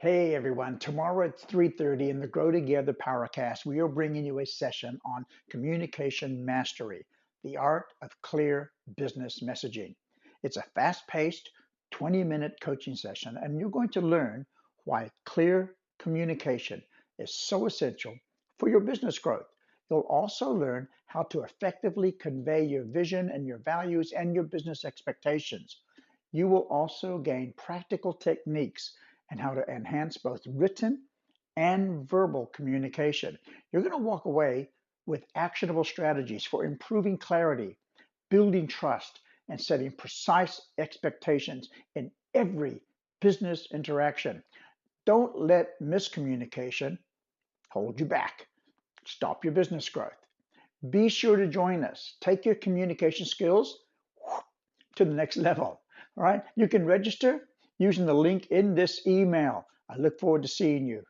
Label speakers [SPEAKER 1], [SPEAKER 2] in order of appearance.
[SPEAKER 1] Hey everyone, tomorrow at 3:30 in the Grow Together Powercast, we are bringing you a session on communication mastery, the art of clear business messaging. It's a fast-paced 20-minute coaching session, and you're going to learn why clear communication is so essential for your business growth. You'll also learn how to effectively convey your vision and your values and your business expectations. You will also gain practical techniques and how to enhance both written and verbal communication. You're going to walk away with actionable strategies for improving clarity, building trust, and setting precise expectations in every business interaction. Don't let miscommunication hold you back. Stop your business growth. Be sure to join us. Take your communication skills to the next level. All right. You can register using the link in this email. I look forward to seeing you.